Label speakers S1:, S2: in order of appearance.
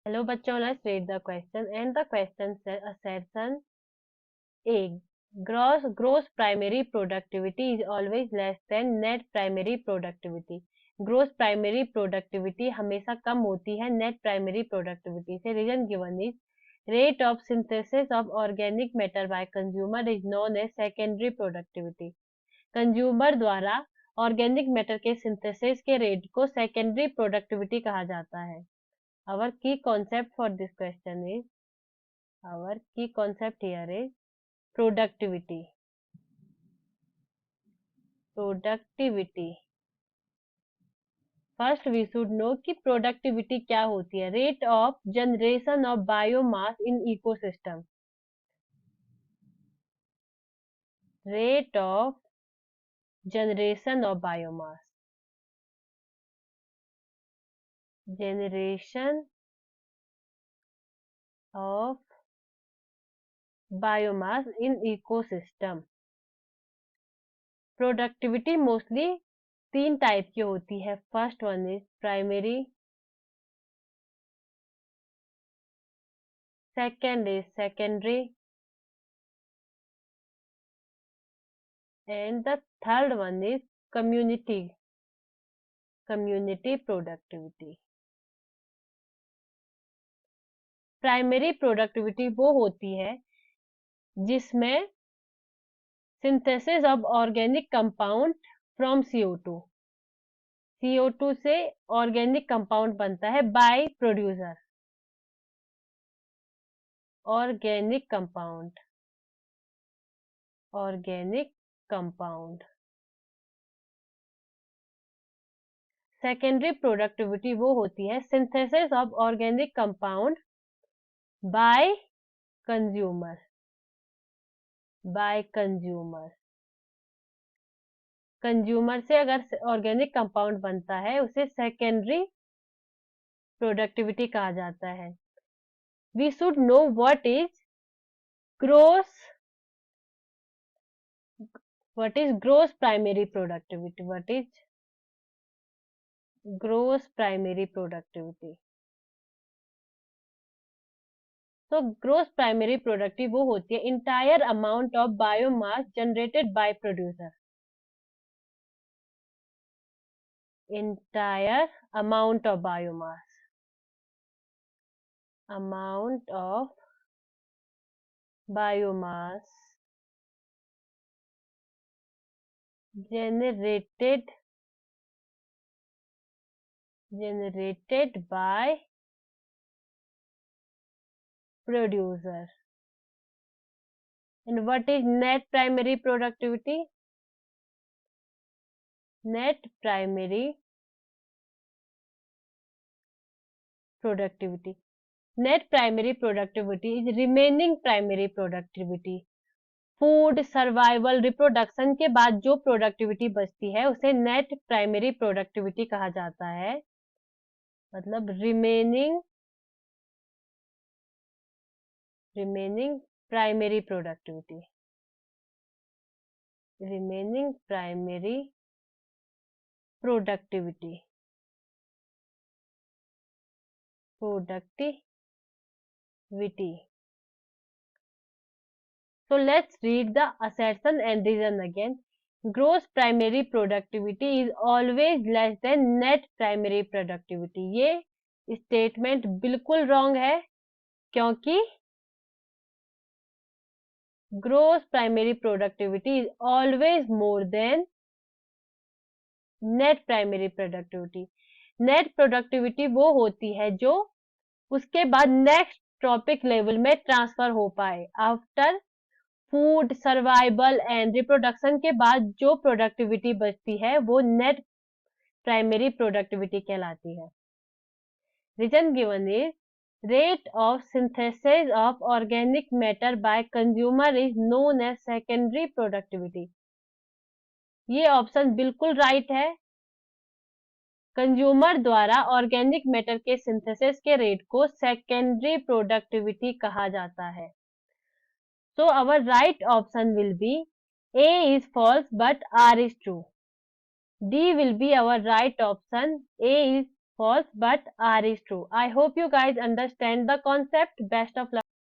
S1: Hello bachcho, let's read the question. And the question says assertion A. Gross primary productivity is always less than net primary productivity. Gross primary productivity हमेशा कम होती है net primary productivity से. Reason given is rate of synthesis of organic matter by consumer is known as secondary productivity. Consumer द्वारा organic matter के synthesis के rate को secondary productivity कहा जाता है. Our key concept for this question is our key concept here is productivity. First we should know कि productivity क्या होती है. Rate of generation of biomass in ecosystem. Rate of generation of biomass. Generation of biomass in ecosystem. Productivity mostly 3 type की होती है. First one is primary, second is secondary and the third one is community productivity. Primary productivity वो होती है जिसमें synthesis of organic compound from CO2 से organic compound बनता है by producer. Organic compound. Secondary productivity वो होती है synthesis of organic compound by consumer. Consumer से अगर ऑर्गेनिक कंपाउंड बनता है उसे सेकेंडरी प्रोडक्टिविटी कहा जाता है. We should know what is gross primary productivity. तो ग्रोस प्राइमरी प्रोडक्टिविटी वो होती है entire amount of biomass generated by producer. entire amount of biomass generated by producer. And what is net primary productivity? Net primary productivity is remaining primary productivity. Food, survival, reproduction के बाद जो productivity बचती है उसे net primary productivity कहा जाता है. मतलब remaining primary productivity. So let's read the assertion and reason again. Gross primary productivity is always less than net primary productivity. ये स्टेटमेंट बिल्कुल रॉन्ग है क्योंकि gross primary productivity is always more than net primary productivity. Net productivity वो होती है जो उसके बाद नेक्स्ट टॉपिक लेवल में ट्रांसफर हो पाए. After food, survival and reproduction के बाद जो प्रोडक्टिविटी बचती है वो नेट प्राइमरी प्रोडक्टिविटी कहलाती है. Reason given is rate of synthesis of organic matter by consumer is known as secondary productivity. ये ऑप्शन बिल्कुल राइट है. कंज्यूमर द्वारा ऑर्गेनिक मैटर के सिंथेसिस के रेट को सेकेंडरी प्रोडक्टिविटी कहा जाता है. So our right option will be A is false but R is true. D will be our right option. A is false, but R is true. I hope you guys understand the concept. Best of luck.